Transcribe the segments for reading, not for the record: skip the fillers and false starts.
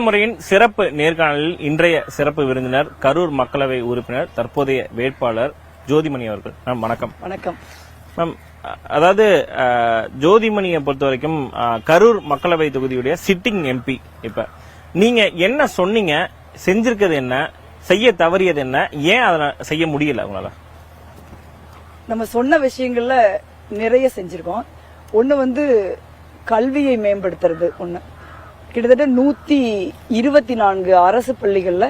முறையின் சிறப்பு நேர்காணலில் இன்றைய சிறப்பு விருந்தினர் கரூர் மக்களவை உறுப்பினர் தற்போதைய வேட்பாளர் ஜோதிமணி அவர்கள். மேம் வணக்கம். வணக்கம் மேம். அதாவது ஜோதிமணியை பொறுத்த வரைக்கும் கரூர் மக்களவை தொகுதியுடைய சிட்டிங் எம்பி. இப்ப நீங்க என்ன சொன்னீங்க, செஞ்சிருக்கிறது என்ன, செய்ய தவறியது என்ன, ஏன் அதை செய்ய முடியல உங்களால? நம்ம சொன்ன விஷயங்கள்ல நிறைய செஞ்சிருக்கோம். ஒண்ணு கல்வியை மேம்படுத்துறது. ஒண்ணு கிட்டத்தட்ட 124 அரசு பள்ளிகள்ல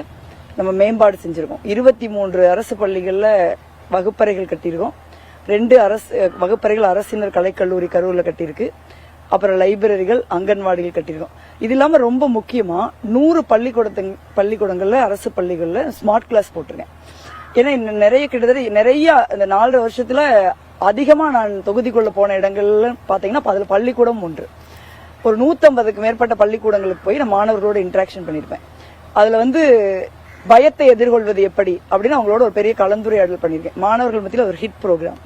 நம்ம மேம்பாடு செஞ்சிருக்கோம். 23 அரசு பள்ளிகள்ல வகுப்பறைகள் கட்டியிருக்கோம். 2 அரசு வகுப்பறைகள் அரசினர் கலைக்கல்லூரி கரூர்ல கட்டியிருக்கு. அப்புறம் லைப்ரரிகள், அங்கன்வாடிகள் கட்டியிருக்கோம். இது இல்லாம ரொம்ப முக்கியமா 100 பள்ளிக்கூடங்கள்ல அரசு பள்ளிகள்ல ஸ்மார்ட் கிளாஸ் போட்டிருக்கேன். ஏன்னா கிட்டத்தட்ட நிறைய இந்த 4.5 வருஷத்துல அதிகமா நான் தொகுதிக்குள்ள போன இடங்கள்ல பாத்தீங்கன்னா அதுல பள்ளிக்கூடம் ஒன்று. ஒரு 150க்கு மேற்பட்ட பள்ளிக்கூடங்களுக்கு போய் நான் மாணவர்களோட இன்டராக்ஷன் பண்ணிருப்பேன். அதுல பயத்தை எதிர்கொள்வது எப்படி அப்படின்னு அவங்களோட ஒரு பெரிய கலந்துரையாடல் பண்ணிருக்கேன். மாணவர்கள் மத்தியில் ஒரு ஹிட் ப்ரோக்ராம்.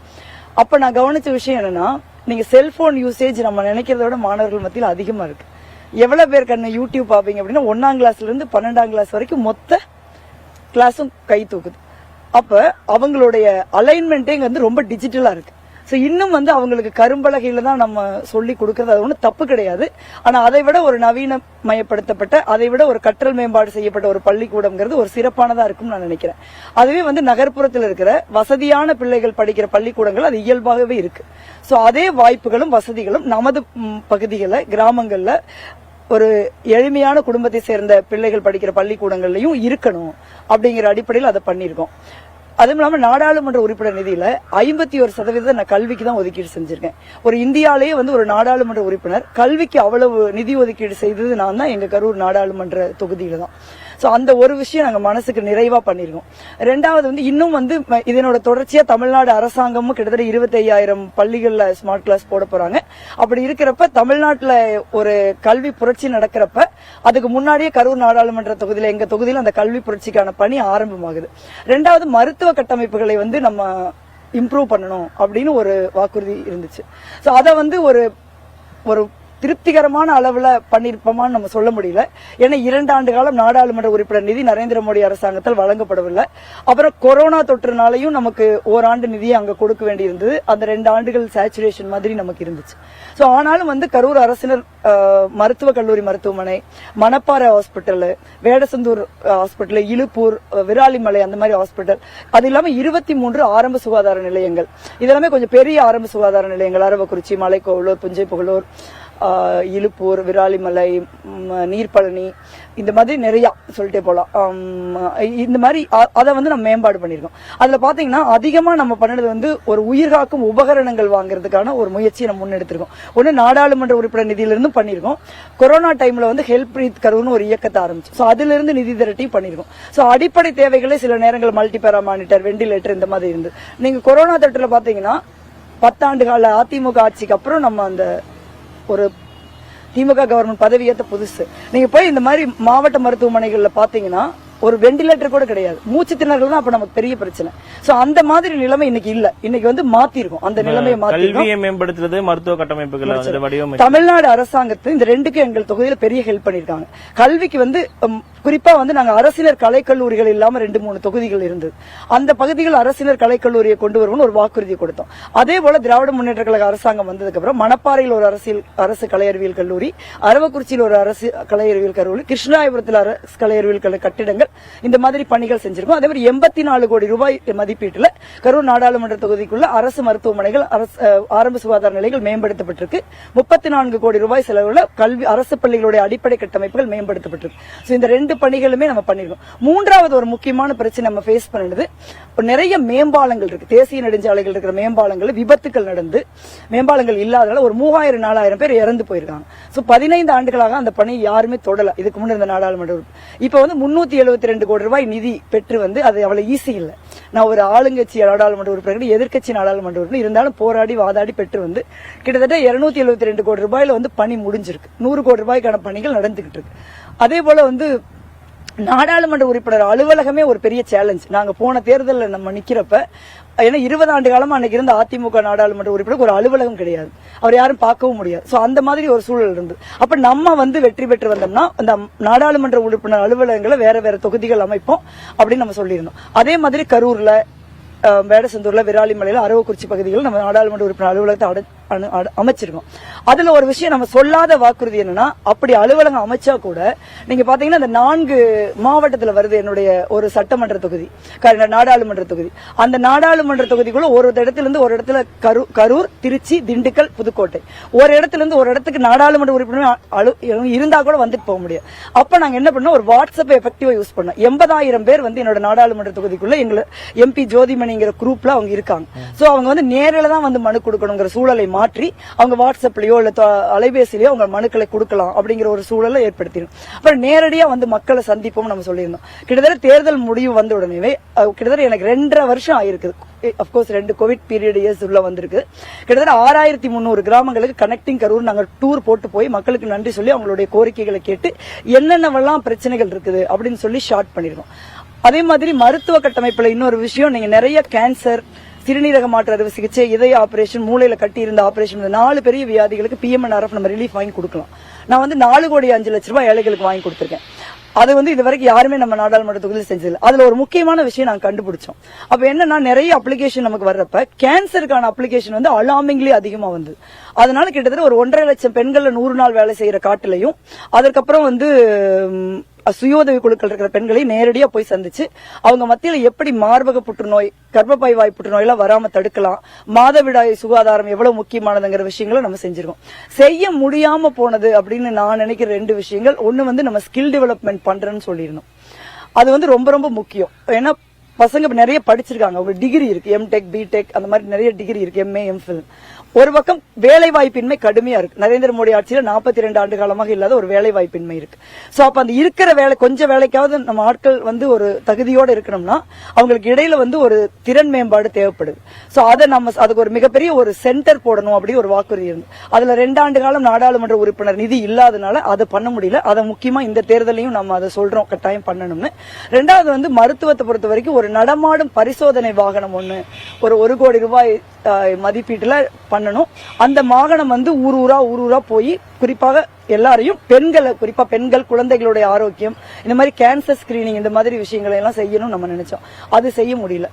அப்ப நான் கவனிச்ச விஷயம் என்னன்னா, நீங்க செல்போன் யூசேஜ் நம்ம நினைக்கிறத விட மாணவர்கள் மத்தியில் அதிகமா இருக்கு. எவ்வளவு பேர் கண்ணு யூடியூப் பாப்பீங்க அப்படின்னா 1ஆம் கிளாஸ்ல இருந்து 12ஆம் கிளாஸ் வரைக்கும் மொத்த கிளாஸும் கை தூக்குது. அப்ப அவங்களுடைய அலைன்மெண்டே ரொம்ப டிஜிட்டலா இருக்கு. இன்னும் அவங்களுக்கு கரும்பலகையில தான் நம்ம சொல்லி கொடுக்கறது, அது ஒன்றும் தப்பு கிடையாது. ஆனா அதை விட ஒரு நவீனமயப்படுத்தப்பட்ட, அதை விட ஒரு கற்றல் மேம்பாடு செய்யப்பட்ட ஒரு பள்ளிக்கூடம்ங்கிறது ஒரு சிறப்பானதா இருக்கும் நான் நினைக்கிறேன். அதுவே நகர்ப்புறத்தில் இருக்கிற வசதியான பிள்ளைகள் படிக்கிற பள்ளிக்கூடங்கள் அது இயல்பாகவே இருக்கு. அதே வாய்ப்புகளும் வசதிகளும் நமது பகுதிகளை, கிராமங்கள்ல ஒரு எளிமையான குடும்பத்தை சேர்ந்த பிள்ளைகள் படிக்கிற பள்ளிக்கூடங்கள்லயும் இருக்கணும் அப்படிங்கிற அடிப்படையில் அதை பண்ணிருக்கோம். அதுவும் இல்லாம நாடாளுமன்ற உறுப்பினர் நிதியில 51% நான் கல்விக்கு தான் ஒதுக்கீடு செஞ்சிருக்கேன். ஒரு இந்தியாலேயே ஒரு நாடாளுமன்ற உறுப்பினர் கல்விக்கு அவ்வளவு நிதி ஒதுக்கீடு செய்தது நான் தான், எங்க கரூர் நாடாளுமன்ற தொகுதியில தான். அந்த ஒரு விஷயம் நாங்க மனசுக்கு நிறைவா பண்ணிருக்கோம். ரெண்டாவது இன்னும் இதனோட தொடர்ச்சியா தமிழ்நாடு அரசாங்கமும் கிட்டத்தட்ட 25,000 பள்ளிகள்ல ஸ்மார்ட் கிளாஸ் போட போறாங்க. அப்படி இருக்கிறப்ப தமிழ்நாட்டுல ஒரு கல்வி புரட்சி நடக்கிறப்ப அதுக்கு முன்னாடியே கரூர் நாடாளுமன்ற தொகுதியில, எங்க தொகுதியில அந்த கல்வி புரட்சிக்கான பணி ஆரம்பமாகுது. ரெண்டாவது மருத்துவ கட்டமைப்புகளை நம்ம இம்ப்ரூவ் பண்ணணும் அப்படின்னு ஒரு வாக்குறுதி இருந்துச்சு. அத ஒரு திருப்திகரமான அளவுல பண்ணிருப்போமான்னு நம்ம சொல்ல முடியல. ஏன்னா 2 ஆண்டு காலம் நாடாளுமன்ற உறுப்பினர் நிதி நரேந்திர மோடி அரசாங்கத்தால் வழங்கப்படவில்லை. அப்புறம் கொரோனா தொற்றுனாலையும் நமக்கு ஓராண்டு நிதியை அங்க கொடுக்க வேண்டியிருந்தது. அந்த 2 ஆண்டுகள் சேச்சுரேஷன் மாதிரி நமக்கு இருந்துச்சு. ஆனாலும் கரூர் அரசினர் மருத்துவக் கல்லூரி மருத்துவமனை, மணப்பாறை ஹாஸ்பிட்டல், வேடசந்தூர் ஹாஸ்பிட்டல், இலுப்பூர், விராலிமலை, அந்த மாதிரி ஹாஸ்பிட்டல், அது இல்லாம 23 ஆரம்ப சுகாதார நிலையங்கள், இதெல்லாமே கொஞ்சம் பெரிய ஆரம்ப சுகாதார நிலையங்கள். அரவக்குறிச்சி, மலைக்கோவிலூர், புஞ்சை புகழூர், இலுப்பூர், விராலிமலை, நீர்பழனி, இந்த மாதிரி நிறைய சொல்லிட்டே போலாம். இந்த மாதிரி அதை நம்ம மேம்பாடு பண்ணிருக்கோம். அதுல பாத்தீங்கன்னா அதிகமா நம்ம பண்ணது ஒரு உயிர்காக்கும் உபகரணங்கள் வாங்குறதுக்கான ஒரு முயற்சியை நம்ம முன்னெடுத்திருக்கோம். ஒண்ணு நாடாளுமன்ற உறுப்பினர் நிதியிலிருந்து பண்ணிருக்கோம். கொரோனா டைம்ல ஹெல்ப் பிரீத் கரூர்னு ஒரு இயக்கத்தை ஆரம்பிச்சு அதுல இருந்து நிதி திரட்டி பண்ணிருக்கோம். அடிப்படை தேவைகளே சில நேரங்கள் மல்டிபேரா மானிட்டர், வெண்டிலேட்டர், இந்த மாதிரி இருந்து நீங்க கொரோனா தொற்றுல பாத்தீங்கன்னா 10 ஆண்டு கால அதிமுக ஆட்சிக்கு அப்புறம் நம்ம அந்த ஒரு திமுக கவர்மெண்ட் பதவியேற்ற புதுசு நீங்க போய் இந்த மாதிரி மாவட்ட மருத்துவமனைகள்ல பாத்தீங்கன்னா ஒரு வெண்டிலேட்டர் கூட கிடையாது. மூச்சு திணறல் தான் அப்ப நமக்கு பெரிய பிரச்சனை. அந்த மாதிரி நிலைமை இன்னைக்கு இல்ல. இன்னைக்கு மாத்திருக்கோம். அந்த நிலைமையை மாத்திருக்கோம். மேம்படுத்துறது, மருத்துவ கட்டமைப்புகள் தமிழ்நாடு அரசாங்கத்து இந்த 2க்கு எங்கள் தொகுதியில பெரிய ஹெல்ப் பண்ணிருக்காங்க. கல்விக்கு குறிப்பா நாங்க அரசினர் கலைக்கல்லூரிகள் இல்லாம 2-3 தொகுதிகள் இருந்தது. அந்த பகுதிகள் அரசினர் கலைக்கல்லூரியை கொண்டு வருவோம்னு ஒரு வாக்குறுதி கொடுத்தோம். அதே போல திராவிட முன்னேற்ற கழக அரசாங்கம் வந்ததுக்கு அப்புறம் மணப்பாறையில் ஒரு அரசு கலை அறிவியல் கல்லூரி, அரவக்குறிச்சியில் ஒரு அரசு கலை அறிவியல் கல்லூரி, கிருஷ்ணாபுரத்தில் அரசு கலை அறிவியல் கட்டிடங்கள், இந்த மாதிரி பணிகள் செஞ்சிருக்கோம். அதே மாதிரி 84 கோடி ரூபாய் மதிப்பீட்டுல கரூர் நாடாளுமன்ற தொகுதிக்குள்ள அரசு மருத்துவமனைகள், ஆரம்ப சுகாதார நிலையங்கள் மேம்படுத்தப்பட்டிருக்கு. 34 கோடி ரூபாய் செலவுள்ள கல்வி அரசு பள்ளிகளுடைய அடிப்படை கட்டமைப்புகள் மேம்படுத்தப்பட்டிருக்கு. இந்த 2 பணிகளுமே நம்ம பண்ணிருக்கோம். மூன்றாவது ஒரு முக்கியமான பிரச்சனை நம்ம ஃபேஸ் பண்ணது, நிறைய மேம்பாலங்கள் இருக்கு. தேசிய நெடுஞ்சாலைகள் இருக்கிற மேம்பாலங்கள் விபத்துக்கள் நடந்து மேம்பாலங்கள் இல்லாதனால ஒரு 3000-4000 பேர் இறந்து போயிருக்காங்க. 15 ஆண்டுகளாக அந்த பணி யாருமே தொடல. இதுக்கு முன்னாடி இந்த நாடாளுமன்ற இப்ப 372 கோடி ரூபாய் நிதி பெற்று அது அவ்வளவு ஈஸி இல்ல. நான் ஒரு ஆளுங்கட்சி நாடாளுமன்ற உறுப்பினர், எதிர்கட்சி நாடாளுமன்ற உறுப்பினர் இருந்தாலும் போராடி வாதாடி பெற்று கிட்டத்தட்ட 272 கோடி ரூபாயில பணி முடிஞ்சிருக்கு. 100 கோடி ரூபாய்க்கான பணிகள் நடந்துகிட்டு இருக்கு. அதே போல நாடாளுமன்ற உறுப்பினர் அலுவலகமே ஒரு பெரிய சேலஞ்ச். நாங்க போன தேர்தலில் நம்ம நிக்கிறப்ப, ஏன்னா 20 ஆண்டு காலமா அன்னைக்கு இருந்த அதிமுக நாடாளுமன்ற உறுப்பினர் ஒரு அலுவலகம் கிடையாது, அவர் யாரும் பார்க்கவும் முடியாது. சோ அந்த மாதிரி ஒரு சூழல் இருந்து, அப்ப நம்ம வந்து வெற்றி பெற்று வந்தோம்னா அந்த நாடாளுமன்ற உறுப்பினர் அலுவலகங்களை வேற வேற தொகுதிகள் அமைப்போம் அப்படின்னு நம்ம சொல்லியிருந்தோம். அதே மாதிரி கரூர்ல, வேடசந்தூர்ல, விராலிமலையில, அரவக்குறிச்சி பகுதிகளில் நம்ம நாடாளுமன்ற உறுப்பினர் அலுவலகத்தை அமைச்சிருக்கோம். அதுல ஒரு விஷயம் நம்ம சொல்லாத வாக்குறுதி என்னன்னா, அப்படி அலுவலகம் அமைச்சா கூட நீங்க பாத்தீங்கன்னா இந்த 4 மாவட்டத்துல வருது என்னுடைய ஒரு சட்டமன்ற தொகுதி, நாடாளுமன்ற தொகுதி. அந்த நாடாளுமன்ற தொகுதிக்குள்ள ஒரு இடத்துல இருந்து ஒரு இடத்துல கரூர், திருச்சி, திண்டுக்கல், புதுக்கோட்டை, ஒரு இடத்துல இருந்து ஒரு இடத்துக்கு நாடாளுமன்ற உறுப்பினர் இருந்தா கூட வந்துட்டு போக முடியாது. அப்ப நாங்க என்ன பண்ணோம், ஒரு வாட்ஸ்அப் எஃபெக்டிவா யூஸ் பண்ணோம். 80,000 பேர் வந்து என்னோட நாடாளுமன்ற தொகுதிக்குள்ள எங்க எம்பி ஜோதிமணிங்கிற குரூப்ல அவங்க இருக்காங்க. சோ அவங்க வந்து நேரில தான் வந்து மனு கொடுக்கணுங்கிற சூழலை மாற்றி அவங்க வாட்ஸ்அப்லயோ இல்ல அலைபேசியிலயோ அவங்க மனுக்களை கொடுக்கலாம் அப்படிங்கிற ஒரு சூழலை ஏற்படுத்திடும். அப்புறம் நேரடியா வந்து மக்களை சந்திப்போம் நம்ம சொல்லியிருந்தோம். கிட்டத்தட்ட தேர்தல் முடிவு வந்த உடனே கிட்டத்தட்ட எனக்கு 2.5 வருஷம் ஆயிருக்கு. அப்கோர்ஸ் 2 கோவிட் பீரியட் இயர்ஸ் உள்ள வந்திருக்கு. கிட்டத்தட்ட 6300 கிராமங்களுக்கு கனெக்டிங் கரூர் நாங்கள் டூர் போட்டு போய் மக்களுக்கு நன்றி சொல்லி அவங்களுடைய கோரிக்கைகளை கேட்டு என்னென்னவெல்லாம் பிரச்சனைகள் இருக்குது அப்படின்னு சொல்லி ஷார்ட் பண்ணிருக்கோம். அதே மாதிரி மருத்துவ கட்டமைப்புல இன்னொரு விஷயம், நீங்க நிறைய கேன்சர், சிறுநீரக மாற்று அறுவை சிகிச்சை, இதய ஆபரேஷன், மூளையில கட்டி இருந்த ஆபரேஷன், 4 பெரிய வியாதிகளுக்கு PMNRF நம்ம ரிலீஃப் வாங்கி கொடுக்கலாம். நான் வந்து 4,05,00,000 ஏழைகளுக்கு வாங்கி கொடுத்திருக்கேன். அது வந்து இதுவரைக்கும் யாருமே நம்ம நாடாளுமன்ற தொகுதியில் செஞ்சதில்லை. அதுல ஒரு முக்கியமான விஷயம் நாங்க கண்டுபிடிச்சோம். அப்ப என்னன்னா, நிறைய அப்ளிகேஷன் நமக்கு வர்றப்ப கேன்சருக்கான அப்ளிகேஷன் வந்து அலார்மிங்லி அதிகமா வந்தது. அதனால கிட்டத்தட்ட ஒரு 1.5 லட்சம் பெண்கள்ல 100 நாள் வேலை செய்யற காட்டிலையும், அதுக்கப்புறம் வந்து சுய உதவி குழுக்கள் இருக்கிற பெண்களை நேரடியா போய் சந்திச்சு அவங்க மத்தியில எப்படி மார்பக புற்றுநோய், கர்ப்பப்பை வாய் புற்றுநோய் எல்லாம் வராம தடுக்கலாம், மாதவிடாய் சுகாதாரம் எவ்வளவு முக்கியமானதுங்கிற விஷயங்களை நம்ம செஞ்சிருக்கோம். செய்ய முடியாம போனது அப்படின்னு நான் நினைக்கிற 2 விஷயங்கள், ஒண்ணு வந்து நம்ம ஸ்கில் டெவலப்மெண்ட் பண்றேன்னு சொல்லியிருந்தோம். அது வந்து ரொம்ப ரொம்ப முக்கியம். ஏன்னா பசங்க நிறைய படிச்சிருக்காங்க, அவங்க டிகிரி இருக்கு, எம்டெக், பிடெக், அந்த மாதிரி நிறைய டிகிரி இருக்கு, MA, MPhil. ஒரு பக்கம் வேலை வாய்ப்பின்மை கடுமையா இருக்கு. நரேந்திர மோடி ஆட்சியில 42 ஆண்டு காலமாக இல்லாத ஒரு வேலை வாய்ப்பின்மை இருக்கு. சோ அப்ப அந்த இருக்கிற வேலை, கொஞ்சம் வேலைக்காவது நம்ம ஆட்கள் வந்து ஒரு தகுதியோட இருக்கணும்னா அவங்களுக்கு இடையில வந்து ஒரு திறன் மேம்பாடு தேவைப்படுது. சோ அதை நம்ம அதுக்கு ஒரு மிகப்பெரிய ஒரு சென்டர் போடணும் அப்படி ஒரு வாக்குறுதி இருந்து, அதுல 2 ஆண்டு காலம் நாடாளுமன்ற உறுப்பினர் நிதி இல்லாதனால அதை பண்ண முடியல. அதை முக்கியமா இந்த தேர்தலையும் நம்ம அதை சொல்றோம், கட்டாயம் பண்ணணும்னு. 2வது வந்து மருத்துவத்தை பொறுத்த வரைக்கும் ஒரு நடமாடும் பரிசோதனை வாகனம் ஒண்ணு ஒரு 1 கோடி ரூபாய் மதிப்பீட்டுல பண்ணணும். அந்த வாகனம் வந்து ஊர் ஊரா போய் குறிப்பாக எல்லாரையும், பெண்களை, குறிப்பா பெண்கள், குழந்தைகளுடைய ஆரோக்கியம், இந்த மாதிரி கேன்சர் ஸ்கிரீனிங், இந்த மாதிரி விஷயங்களை எல்லாம் செய்யணும் நம்ம நினைச்சோம். அது செய்ய முடியல.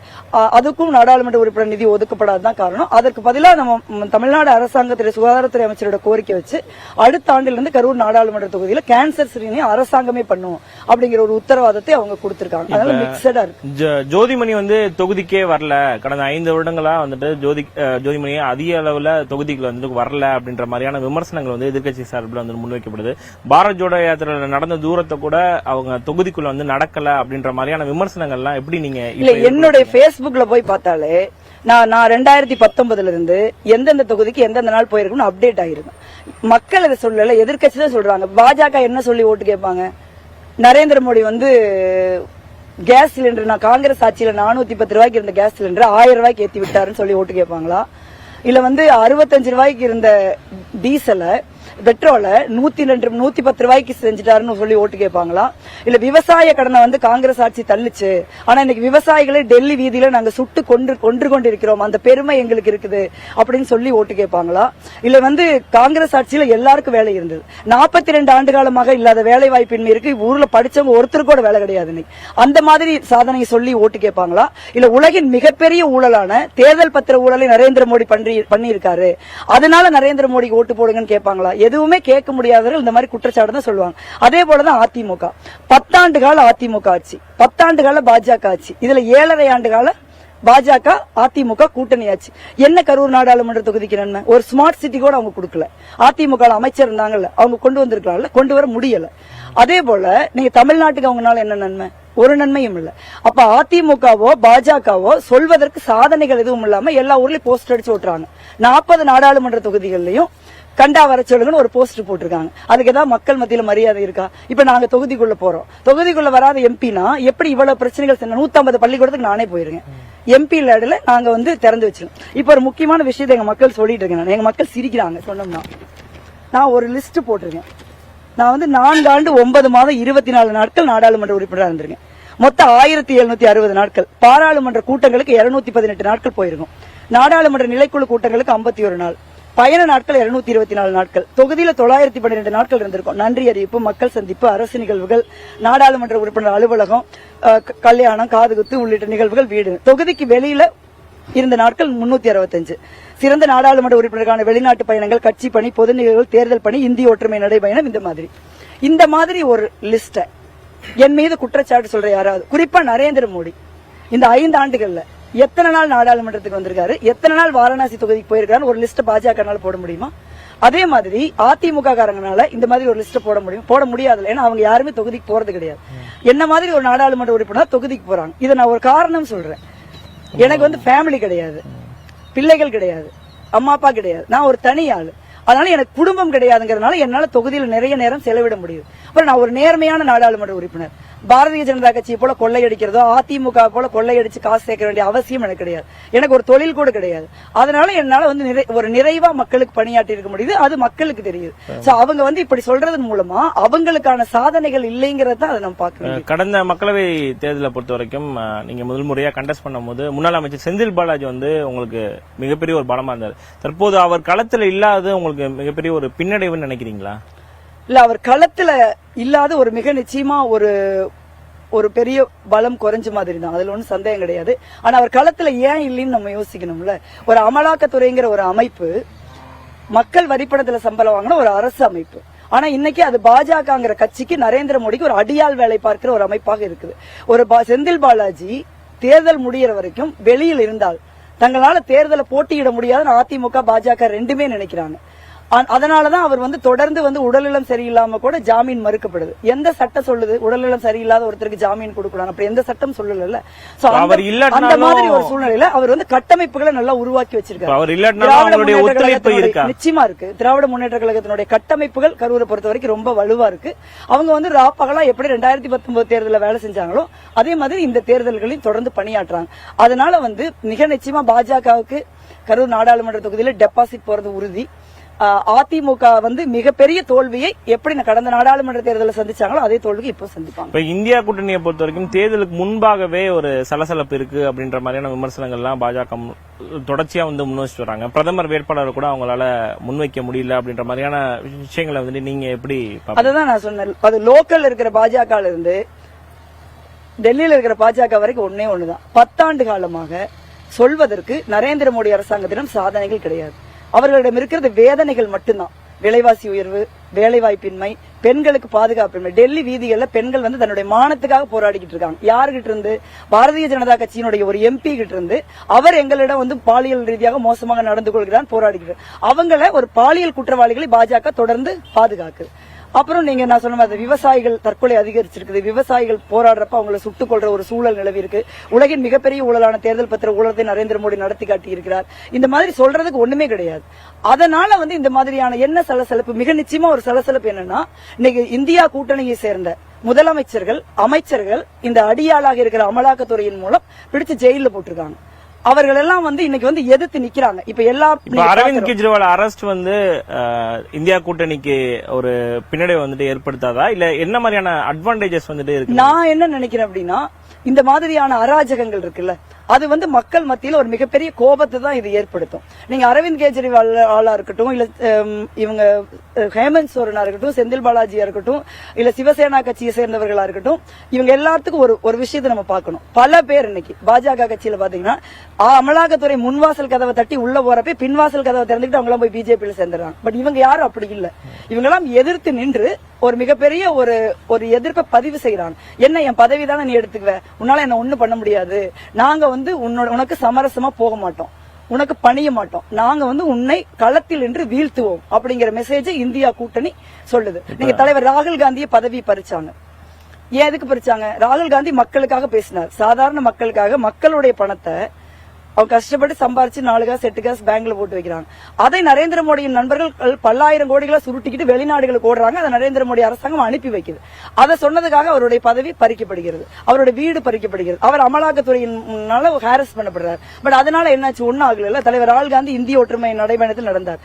அதுக்கும் நாடாளுமன்ற உறுப்பினர் நிதி ஒதுக்கப்படாததான் காரணம். அதற்கு பதிலாக நம்ம தமிழ்நாடு அரசாங்கத்துடைய சுகாதாரத்துறை அமைச்சரோட கோரிக்கை வச்சு அடுத்த ஆண்டிலிருந்து கரூர் நாடாளுமன்ற தொகுதியில கேன்சர் ஸ்கிரீனிங் அரசாங்கமே பண்ணும் அப்படிங்கிற ஒரு உத்தரவாதத்தை அவங்க கொடுத்திருக்காங்க. அதனால மிக்சடா இருக்கு. ஜோதிமணி வந்து தொகுதிக்கே வரல, கடந்த 5 வருடங்களா வந்துட்டு ஜோதிமணி அதிக அளவுல தொகுதிக்கு வந்து வரல அப்படின்ற மாதிரியான விமர்சனங்கள் வந்து எதிர்க்கட்சி சார்பில் வந்து முன்வைக்கப்படுது. பாரத் ஜோடோ யாத்திரையில நடந்த தூரத்தை கூட அவங்க தொகுதிக்குள்ள வந்து நடக்கல அப்படின்ற மாதிரியான விமர்சனங்கள்லாம் எப்படி நீங்க? இல்ல, என்னுடைய Facebookல போய் பார்த்தாலே நான் 2019 இருந்து எந்தெந்த தொகுதிக்கு எந்தெந்த நாள் போயிருக்குன்னு அப்டேட் ஆயிருக்கும். மக்கள் இதை சொல்லல, எதிர்க்கட்சி தான் சொல்றாங்க. பாஜக என்ன சொல்லி ஓட்டு கேட்பாங்க? நரேந்திர மோடி வந்து கேஸ் சிலிண்டர், நான் காங்கிரஸ் ஆட்சியில 410 ரூபாய்க்கு இருந்த கேஸ் சிலிண்டர் 1000 ரூபாய்க்கு ஏத்தி விட்டாருன்னு சொல்லி ஓட்டு கேட்பாங்களா? இல்ல வந்து 65 ரூபாய்க்கு இருந்த டீசல, பெட்ரோல 110 ரூபாய்க்கு செஞ்சுட்டாருன்னு சொல்லி ஓட்டு கேட்பாங்களா? இல்ல விவசாய கடனை வந்து காங்கிரஸ் ஆட்சி தள்ளுச்சு, ஆனா இன்னைக்கு விவசாயிகளே டெல்லி வீதியில நாங்க சுட்டு கொண்டு இருக்கிறோம், அந்த பெருமை எங்களுக்கு இருக்குது அப்படின்னு சொல்லி ஓட்டு கேட்பாங்களா? இல்ல வந்து காங்கிரஸ் ஆட்சியில எல்லாருக்கும் வேலை இருந்தது, 42 ஆண்டு காலமாக இல்லாத வேலை வாய்ப்பின்மை இருக்கு, ஊர்ல படிச்சவங்க ஒருத்தருக்கு கூட வேலை கிடையாது, அந்த மாதிரி சாதனை சொல்லி ஓட்டு கேட்பாங்களா? இல்ல உலகின் மிகப்பெரிய ஊழலான தேர்தல் பத்திர ஊழலை நரேந்திர மோடி பண்ணி இருக்காரு, அதனால நரேந்திர மோடிக்கு ஓட்டு போடுங்கன்னு கேட்பாங்களா? எதுவுமே கேட்க முடியாதவர்கள் இந்த மாதிரி குற்றச்சாட்டு தான் சொல்லுவாங்க. அதே போலதான் அதிமுக 10 ஆண்டு கால அதிமுக ஆட்சி, 10 ஆண்டு கால பாஜக ஆட்சி, இதுல 7.5 ஆண்டு கால பாஜக அதிமுக கூட்டணி ஆட்சி. என்ன கரூர் நாடாளுமன்ற தொகுதிக்கு நன்மை? ஒரு ஸ்மார்ட் சிட்டி கூட அவங்க கொடுக்கல. அதிமுக அமைச்சர் இருந்தாங்கல்ல, அவங்க கொண்டு வந்திருக்கலாம்ல, கொண்டு வர முடியல. அதே போல நீங்க தமிழ்நாட்டுக்கு அவங்கனால என்ன நன்மை? ஒரு நன்மையும் இல்ல. அப்ப அதிமுகவோ பாஜகவோ சொல்வதற்கு சாதனைகள் எதுவும் இல்லாம எல்லா ஊர்லயும் போஸ்டர் அடிச்சு ஓட்டுறாங்க. 40 நாடாளுமன்ற தொகுதிகளிலையும் கண்டா வர சொல்லுங்கன்னு ஒரு போஸ்டர் போட்டிருக்காங்க. அதுக்கு ஏதாவது மக்கள் மத்தியில மரியாதை இருக்கா? இப்ப நாங்க தொகுதிக்குள்ள போறோம், தொகுதிக்குள்ள வராத எம்பினா எப்படி இவ்வளவு பிரச்சனைகள்? 150 பள்ளிக்கூடத்துக்கு நானே போயிருக்கேன். MP லேடுல நாங்க வந்து திறந்து வச்சிருக்கோம். இப்ப ஒரு முக்கியமான விஷயத்தை எங்க மக்கள் சொல்லிட்டு இருக்கேன். எங்க மக்கள் சிரிக்கிறாங்க சொன்னோம்னா. நான் ஒரு லிஸ்ட் போட்டிருக்கேன். நான் வந்து 4 ஆண்டு 9 மாதம் 24 நாட்கள் நாடாளுமன்ற உறுப்பினராக இருந்திருக்கேன். மொத்தம் 1760 நாட்கள். பாராளுமன்ற கூட்டங்களுக்கு 218 நாட்கள் போயிருக்கும். நாடாளுமன்ற நிலைக்குழு கூட்டங்களுக்கு 51 நாள். பயண நாட்கள் 224 நாட்கள். தொகுதியில 912 நாட்கள் இருந்திருக்கும். நன்றி அறிவிப்பு, மக்கள் சந்திப்பு, அரசு நிகழ்வுகள், நாடாளுமன்ற உறுப்பினர் அலுவலகம், கல்யாணம், காதுகுத்து உள்ளிட்ட நிகழ்வுகள், வீடு. தொகுதிக்கு வெளியில இருந்த நாட்கள் 365. சிறந்த நாடாளுமன்ற உறுப்பினருக்கான வெளிநாட்டு பயணங்கள், கட்சி பணி, பொது நிகழ்வுகள், தேர்தல் பணி, இந்திய ஒற்றுமை நடைபயணம், இந்த மாதிரி ஒரு லிஸ்ட என் மீது குற்றச்சாட்டு சொல்ற யாராவது, குறிப்பா நரேந்திர மோடி இந்த 5 ஆண்டுகள்ல எத்தனை நாள் நாடாளுமன்றத்துக்கு வந்திருக்காரு, எத்தனை நாள் வாரணாசி தொகுதிக்கு போயிருக்காரு, ஒரு லிஸ்ட் பாஜக போட முடியுமா? அதே மாதிரி அதிமுக காரங்கனால இந்த மாதிரி ஒரு லிஸ்ட் போட முடியாது. ஏன்னா அவங்க யாருமே தொகுதிக்கு போறது கிடையாது. என்ன மாதிரி ஒரு நாடாளுமன்ற உறுப்பினர் தொகுதிக்கு போறாங்க. இதை நான் ஒரு காரணம் சொல்றேன். எனக்கு வந்து ஃபேமிலி கிடையாது, பிள்ளைகள் கிடையாது, அம்மா அப்பா கிடையாது, நான் ஒரு தனி ஆளு. அதனால எனக்கு குடும்பம் கிடையாதுங்கிறதுனால என்னால தொகுதியில நிறைய நேரம் செலவிட முடியுது. அப்புறம் நான் ஒரு நேர்மையான நாடாளுமன்ற உறுப்பினர். பாரதிய ஜனதா கட்சியை போல கொள்ளையடிக்கிறதோ அதிமுக போல கொள்ளையடிச்சு காசு சேர்க்க வேண்டிய அவசியம் எனக்கு கிடையாது. எனக்கு ஒரு தொழில் கூட கிடையாது. அதனால என்னால வந்து ஒரு நிறைவா மக்களுக்கு பணியாற்றி இருக்க முடியுது. அது மக்களுக்கு தெரியுது. அவங்க வந்து இப்படி சொல்றதன் மூலமா அவங்களுக்கான சாதனைகள் இல்லைங்கிறத அதை நம்ம பார்க்கணும். கடந்த மக்களவை தேர்தலை பொறுத்த வரைக்கும் நீங்க முதல் முறையா கண்டெஸ்ட் பண்ணும் போது முன்னாள் அமைச்சர் செந்தில் பாலாஜி வந்து உங்களுக்கு மிகப்பெரிய ஒரு பலமா இருந்தார். தற்போது அவர் களத்துல இல்லாத உங்களுக்கு மிகப்பெரிய ஒரு பின்னடைவுன்னு நினைக்கிறீங்களா? இல்ல, அவர் களத்துல இல்லாத ஒரு மிக நிச்சயமா ஒரு பெரிய பலம் குறைஞ்ச மாதிரி தான். அதுல ஒன்றும் சந்தேகம் கிடையாது. ஆனா அவர் களத்துல ஏன் இல்லைன்னு நம்ம யோசிக்கணும்ல. ஒரு அமலாக்கத்துறைங்கிற ஒரு அமைப்பு மக்கள் வரிப்பணத்துல சம்பளம் வாங்கின ஒரு அரசு அமைப்பு. ஆனா இன்னைக்கு அது பாஜகங்கிற கட்சிக்கு, நரேந்திர மோடிக்கு ஒரு அடியாள் வேலை பார்க்கிற ஒரு அமைப்பாக இருக்குது. ஒரு செந்தில் பாலாஜி தேர்தல் முடிகிற வரைக்கும் வெளியில் இருந்தால் தங்களால தேர்தலை போட்டியிட முடியாதுன்னு அதிமுக பாஜக ரெண்டுமே நினைக்கிறாங்க. அதனாலதான் அவர் வந்து தொடர்ந்து வந்து உடல்நலம் சரியில்லாம கூட ஜாமீன் மறுக்கப்படுது. எந்த சட்டம் சொல்லுது உடல்நலம் சரியில்லாத ஒருத்தருக்கு ஜாமீன் கொடுக்கலாம்? அப்படி எந்த சட்டம் சொல்லல. அந்த மாதிரி ஒரு சூழ்நிலையில அவர் வந்து கட்டமைப்புகளை நல்லா உருவாக்கி வச்சிருக்காரு. நிச்சயமா இருக்கு. திராவிட முன்னேற்ற கழகத்தினுடைய கட்டமைப்புகள் கரூரை பொறுத்த வரைக்கும் ரொம்ப வலுவா இருக்கு. அவங்க வந்து ராப்பகலா எப்படி 2019 தேர்தலில் வேலை செஞ்சாங்களோ அதே மாதிரி இந்த தேர்தல்களையும் தொடர்ந்து பணியாற்றுறாங்க. அதனால வந்து மிக நிச்சயமா பாஜகவுக்கு கரூர் நாடாளுமன்ற தொகுதியில டெபாசிட் போறது உறுதி. அதிமுக வந்து மிகப்பெரிய தோல்வியை எப்படி கடந்த நாடாளுமன்ற தேர்தலில் சந்திச்சாங்களோ அதே தோல்விக்கு இப்போ சந்திப்பாங்க. இந்தியா கூட்டணியை பொறுத்த வரைக்கும் தேர்தலுக்கு முன்பாகவே ஒரு சலசலப்பு இருக்கு அப்படின்ற மாதிரியான விமர்சனங்கள்லாம் பாஜக தொடர்ச்சியா வந்து முன் வச்சுட்டு வராங்க. பிரதமர் வேட்பாளர் கூட அவங்களால முன்வைக்க முடியல அப்படின்ற மாதிரியான விஷயங்களை வந்து நீங்க எப்படி? அதுதான் நான் சொன்னேன். அது லோக்கல் இருக்கிற பாஜக இருந்து டெல்லியில இருக்கிற பாஜக வரைக்கும் ஒன்னே ஒண்ணுதான். 10 ஆண்டு காலமாக சொல்வதற்கு நரேந்திர மோடி அரசாங்கத்திடம் சாதனைகள் கிடையாது. அவர்களிடம் இருக்கிறது வேதனைகள் மட்டும்தான். விலைவாசி உயர்வு, வேலைவாய்ப்பின்மை, பெண்களுக்கு பாதுகாப்பின்மை. டெல்லி வீதிகள்ல பெண்கள் வந்து தன்னுடைய மானத்துக்காக போராடிக்கிட்டு இருக்காங்க. யாருகிட்ட இருந்து? பாரதிய ஜனதா கட்சியினுடைய ஒரு எம்பி கிட்ட இருந்து. அவர் எங்களிடம் வந்து பாலியல் ரீதியாக மோசமாக நடந்து கொள்கிறான் போராடிக்கிட்டு. அவங்கள ஒரு பாலியல் குற்றவாளிகளை பாஜக தொடர்ந்து பாதுகாக்குது. அப்புறம் நீங்க நான் சொன்ன மாதிரி விவசாயிகள் தற்கொலை அதிகரிச்சிருக்குது. விவசாயிகள் போராடுறப்ப அவங்களை சுட்டுக் கொள்ற ஒரு சூழல் நிலவி இருக்கு. உலகின் மிகப்பெரிய ஊழலான தேர்தல் பத்திர ஊழலை நரேந்திர மோடி நடத்தி காட்டி இருக்கிறார். இந்த மாதிரி சொல்றதுக்கு ஒண்ணுமே கிடையாது. அதனால வந்து இந்த மாதிரியான என்ன சலசலப்பு, மிக நிச்சயமா ஒரு சலசலப்பு என்னன்னா, இன்னைக்கு இந்தியா கூட்டணியை சேர்ந்த முதலமைச்சர்கள், அமைச்சர்கள் இந்த அடியாளாக இருக்கிற அமலாக்கத்துறையின் மூலம் பிடிச்சு ஜெயில போட்டிருக்காங்க. அவர்கள் எல்லாம் வந்து இன்னைக்கு வந்து எதிர்த்து நிக்கிறாங்க. இப்ப அரவிந்த் கெஜ்ரிவால் அரெஸ்ட் வந்து இந்தியா கூட்டணிக்கு ஒரு பின்னடைவு வந்துட்டு ஏற்படுத்தாதா, இல்ல என்ன மாதிரியான அட்வான்டேஜஸ் வந்துட்டு இருக்கு? நான் என்ன நினைக்கிறேன் அப்படின்னா, இந்த மாதிரியான அராஜகங்கள் இருக்குல்ல, அது வந்து மக்கள் மத்தியில் ஒரு மிகப்பெரிய கோபத்தை தான் இது ஏற்படுத்தும். நீங்க அரவிந்த் கெஜ்ரிவால் ஆளா இருக்கட்டும், இல்ல இவங்க ஹேமந்த் சோரனா இருக்கட்டும், செந்தில் பாலாஜியா இருக்கட்டும், இல்ல சிவசேனா கட்சியை சேர்ந்தவர்களா இருக்கட்டும், இவங்க எல்லாத்துக்கும் ஒரு விஷயத்தை நம்ம பார்க்கணும். பல பேர் இன்னைக்கு பாஜக கட்சியில பாத்தீங்கன்னா அமலாக்கத்துறை முன்வாசல் கதவை தட்டி உள்ள போறப்ப பின்வாசல் கதவை திறந்துட்டு அவங்க எல்லாம் போய் பிஜேபியில சேர்ந்துறாங்க. பட் இவங்க யாரும் அப்படி இல்ல. இவங்க எல்லாம் எதிர்த்து நின்று ஒரு மிகப்பெரிய ஒரு எதிர்ப்பை பதிவு செய்யறாங்க. என்ன, என் பதவி தானே நீ எடுத்துக்குவ, உன்னால என்ன ஒண்ணு பண்ண முடியாது, நாங்க வந்து உனக்கு சமரசமா போக மாட்டோம், உனக்கு பணிய மாட்டோம், நாங்க வந்து உன்னை களத்தில் நின்று வீழ்த்துவோம் அப்படிங்கிற மெசேஜ் இந்தியா கூட்டணி சொல்லுது. நீங்க தலைவர் ராகுல் காந்தியை பதவி பறிச்சாங்க. ஏன் எதுக்கு பறிச்சாங்க? ராகுல் காந்தி மக்களுக்காக பேசினார். சாதாரண மக்களுக்காக மக்களுடைய பணத்தை அவங்க கஷ்டப்பட்டு சம்பாரிச்சு 4 காசு 8 காசு பேங்க்ல போட்டு வைக்கிறாங்க. அதை நரேந்திர மோடியின் நண்பர்கள் பல்லாயிரம் கோடிகளை சுருட்டிக்கிட்டு வெளிநாடுகளுக்கு ஓடுறாங்க. அதை நரேந்திர மோடி அரசாங்கம் அனுப்பி வைக்குது. அதை சொன்னதுக்காக அவருடைய பதவி பறிக்கப்படுகிறது, அவருடைய வீடு பறிக்கப்படுகிறது, அவர் அமலாக்கத்துறையினால ஹாரஸ் பண்ணப்படுறாரு. பட் அதனால என்னாச்சு? ஒன்னும் ஆகல. தலைவர் ராகுல் காந்தி இந்திய ஒற்றுமை நடைபயணத்தில் நடந்தார்.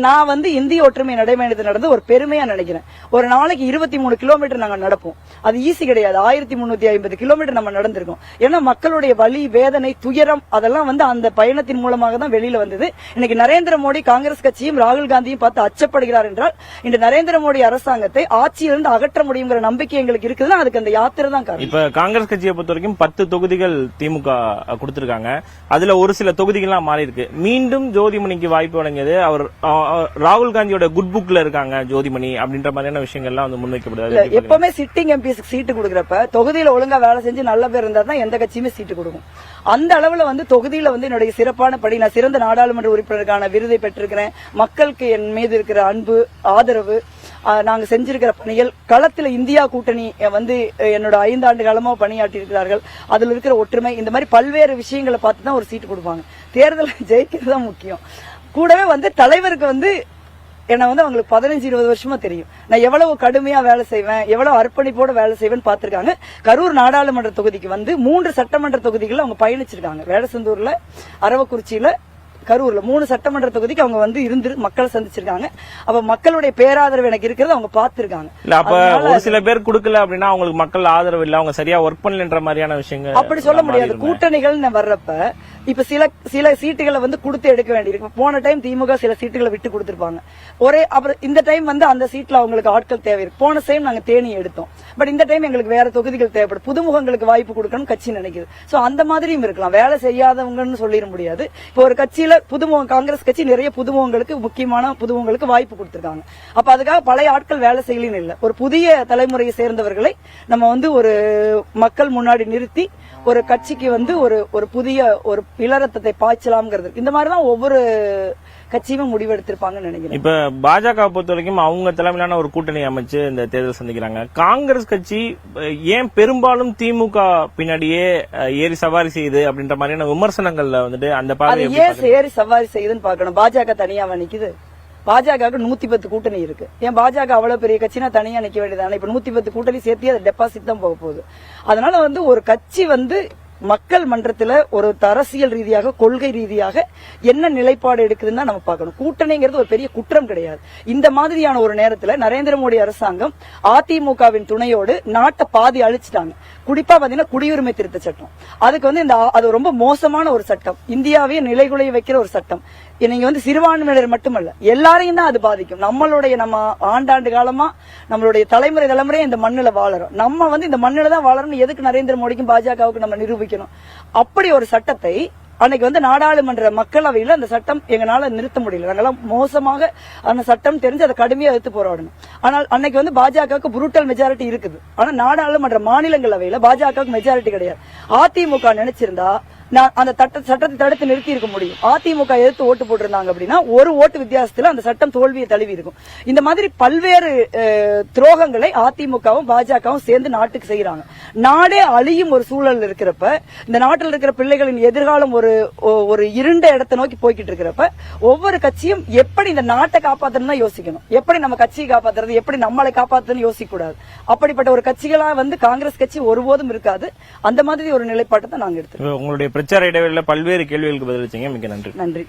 நான் வந்து இந்திய ஒற்றுமை நடைபயணத்தில் நடந்து ஒரு பெருமையா நினைக்கிறேன். ஒரு நாளைக்கு 23 கிலோமீட்டர் நாங்க நடப்போம். அது ஈஸி கிடையாது. 1350 கிலோமீட்டர் நம்ம நடந்திருக்கோம். ஏன்னா மக்களுடைய வலி, வேதனை, துயரம் அதெல்லாம் வந்து அந்த பயணத்தின் மூலமாக தான் வெளியில வந்தது. இன்னைக்கு நரேந்திர மோடி காங்கிரஸ் கட்சியும் ராகுல் காந்தியும் பார்த்து அச்சப்படுகிறார் என்றால் இந்த நரேந்திர மோடி அரசாங்கத்தை ஆட்சியிலிருந்து அகற்ற முடியுங்கிற நம்பிக்கை எங்களுக்கு இருக்குதுன்னா அதுக்கு அந்த யாத்திரை தான் காரணம். இப்ப காங்கிரஸ் கட்சியை பொறுத்த வரைக்கும் 10 தொகுதிகள் திமுக கொடுத்திருக்காங்க. அதுல ஒரு சில தொகுதிகள்லாம் மாறி இருக்கு. மீண்டும் ஜோதிமணிக்கு வாய்ப்பு வழங்கியது அவர் ராகுல் காந்தியோட குட் புக்ல இருக்காங்க ஜோதிமணி அப்படின்ற மாதிரியான விஷயங்கள்லாம் வந்து முன்வைக்கப்படுது. எப்பவுமே சிட்டிங் எம்பிஸ்க்கு சீட்டு கொடுக்கறப்ப தொகுதியில ஒழுங்கா வேலை செஞ்சு நல்ல பேர் இருந்தா தான் எந்த கட்சியுமே சீட்டு கொடுக்கும். அந்த அளவுல வந்து தொகுதியில வந்து என்னுடைய சிறப்பான படி நான் சிறந்த நாடாளுமன்ற உறுப்பினருக்கான விருதை பெற்றிருக்கிறேன். மக்களுக்கு என் மீது இருக்கிற அன்பு, ஆதரவு, நாங்க செஞ்சிருக்கிற பணிகள், களத்துல இந்தியா கூட்டணி வந்து என்னோட 5 ஆண்டு காலமா பணியாற்றி இருக்கிறார்கள். அதுல இருக்கிற ஒற்றுமை, இந்த மாதிரி பல்வேறு விஷயங்களை பார்த்து தான் ஒரு சீட்டு கொடுப்பாங்க. தேர்தல் ஜெயிக்கிறது தான் முக்கியம். கூடவே வந்து தலைவருக்கு வந்து என்ன வந்து அவங்களுக்கு 15-20 வருஷமா தெரியும். நான் எவ்வளவு கடுமையா வேலை செய்வேன், எவ்வளவு அர்ப்பணிப்போட வேலை செய்வேன் பாத்துருக்காங்க. கரூர் நாடாளுமன்ற தொகுதிக்கு வந்து 3 சட்டமன்ற தொகுதிகள் அவங்க பயணிச்சிருக்காங்க. வேடசந்தூர்ல, அரவக்குறிச்சியில, கரூர்ல 3 சட்டமன்ற தொகுதிக்கு அவங்க வந்து இருந்து மக்களை சந்திச்சிருக்காங்க. அப்ப மக்களுடைய பேராதரவு எனக்கு இருக்கிறது அவங்க பாத்துருக்காங்க. அப்ப ஒரு சில பேர் கொடுக்கல அப்படின்னா அவங்களுக்கு மக்கள் ஆதரவு இல்ல, அவங்க சரியா ஒர்க் பண்ணலன்ற மாதிரியான விஷயங்கள் அப்படி சொல்ல முடியாது. கூட்டணிகள் வர்றப்ப இப்ப சில சீட்டுகளை வந்து கொடுத்து எடுக்க வேண்டியிருக்கு. போன டைம் திமுக சில சீட்டுகளை விட்டு கொடுத்திருப்பாங்க. அப்புறம் இந்த டைம் வந்து அந்த சீட்ல அவங்களுக்கு ஆட்கள் தேவை இருக்கு. போன டைம் நாங்க தேனி எடுத்தோம். பட் இந்த டைம் எங்களுக்கு வேற தொகுதிகள் தேவைப்படும். புதுமுகங்களுக்கு வாய்ப்பு கொடுக்கணும் கட்சி நினைக்குது. சோ அந்த மாதிரியும் இருக்கலாம். வேலை செய்யாதவங்கன்னு சொல்லிட முடியாது. இப்போ ஒரு கட்சியில புதுமுகம், காங்கிரஸ் கட்சி நிறைய புதுமுகங்களுக்கு, முக்கியமான புதுமுகங்களுக்கு வாய்ப்பு கொடுத்திருக்காங்க. அப்ப அதுக்காக பழைய ஆட்கள் வேலை செய்யலன்னு இல்ல. ஒரு புதிய தலைமுறையை சேர்ந்தவர்களை நம்ம வந்து ஒரு மக்கள் முன்னாடி நிறுத்தி ஒரு கட்சிக்கு வந்து ஒரு புதிய ஒரு இளரத்தத்தை பாய்ச்சலாம்ங்கிறது. இந்த மாதிரிதான் ஒவ்வொரு கட்சியுமே முடிவெடுத்திருப்பாங்கன்னு நினைக்கிறேன். இப்ப பாஜக பொறுத்த வரைக்கும் அவங்க தலைமையிலான ஒரு கூட்டணி அமைச்சு இந்த தேர்தல் சந்திக்கிறாங்க. காங்கிரஸ் கட்சி ஏன் பெரும்பாலும் திமுக பின்னாடியே ஏறி சவாரி செய்யுது அப்படின்ற மாதிரியான விமர்சனங்கள்ல வந்துட்டு அந்த பாதை ஏன் ஏறி சவாரி செய்யுதுன்னு பாக்கணும். பாஜக தனியாவா நிக்குது? பாஜக 110 கூட்டணி இருக்கு. ஏன் பாஜக அவ்வளவு பெரிய கட்சினா தனியா நிக்க வேண்டியதானே? இப்ப 110 கூட்டணி சேர்த்து அது டெபாசிட் தான் போக போகுது. அதனால வந்து ஒரு கட்சி வந்து மக்கள் மன்றத்துல ஒரு அரசியல் ரீதியாக, கொள்கை ரீதியாக என்ன நிலைப்பாடு எடுக்குதுன்னு நம்ம பார்க்கணும். கூட்டணிங்கிறது ஒரு பெரிய குற்றம் கிடையாது. இந்த மாதிரியான ஒரு நேரத்துல நரேந்திர மோடி அரசாங்கம் அதிமுகவின் துணையோடு நாட்டை பாதி அழிச்சிட்டாங்க. குறிப்பா பாத்தீங்கன்னா குடியுரிமை திருத்த சட்டம், அதுக்கு வந்து அது ரொம்ப மோசமான ஒரு சட்டம். இந்தியாவே நிலைகுலைய வைக்கிற ஒரு சட்டம். நீங்க வந்து சிறுபான்மையினர் மட்டுமல்ல, எல்லாரையும் தான் அது பாதிக்கும். நம்ம ஆண்டாண்டு காலமா நம்மளுடைய தலைமுறையா இந்த மண்ணுல வாழறோம். நம்ம வந்து இந்த மண்ணுல தான் வாழறோம். எதுக்கு நரேந்திர மோடிக்கும் பாஜகவுக்கு நம்ம நிரூபிக்கணும்? அப்படி ஒரு சட்டத்தை அன்னைக்கு வந்து நாடாளுமன்ற மக்களவையில அந்த சட்டம் எங்களால நிறுத்த முடியல. நாங்கெல்லாம் மோசமாக அந்த சட்டம் தெரிஞ்சு அதை கடுமையா எதிர்த்து போராடணும். ஆனால் அன்னைக்கு வந்து பாஜகவுக்கு புரூட்டல் மெஜாரிட்டி இருக்குது. ஆனா நாடாளுமன்ற மாநிலங்களவையில பாஜகவுக்கு மெஜாரிட்டி கிடையாது. அதிமுக நினைச்சிருந்தா நான் அந்த சட்டத்தை தடுத்து நிறுத்தி இருக்க முடியும். அதிமுக எதிர்த்து ஓட்டு போட்டிருந்தாங்க அப்படின்னா ஒரு ஓட்டு வித்தியாசத்துல அந்த சட்டம் தோல்வியை தழுவி இருக்கும். இந்த மாதிரி பல்வேறு துரோகங்களை அதிமுகவும் பாஜகவும் சேர்ந்து நாட்டுக்கு செய்யறாங்க. நாடே அழியும் ஒரு சூழல் இருக்கிறப்ப, இந்த நாட்டில் இருக்கிற பிள்ளைகளின் எதிர்காலம் ஒரு இருண்ட இடத்தை நோக்கி போய்கிட்டு இருக்கிறப்ப, ஒவ்வொரு கட்சியும் எப்படி இந்த நாட்டை காப்பாற்றணும் தான் யோசிக்கணும். எப்படி நம்ம கட்சியை காப்பாத்துறது, எப்படி நம்மளை காப்பாற்றுன்னு யோசிக்க கூடாது. அப்படிப்பட்ட ஒரு கட்சிகளா வந்து காங்கிரஸ் கட்சி ஒருபோதும் இருக்காது. அந்த மாதிரி ஒரு நிலைப்பாட்டை தான் நாங்க எடுத்துருக்கோம். உங்களுடைய பிரச்சார இடைவெளியில பல்வேறு கேள்விகளுக்கு பதிலளிச்சீங்க. மிக்க நன்றி. நன்றி.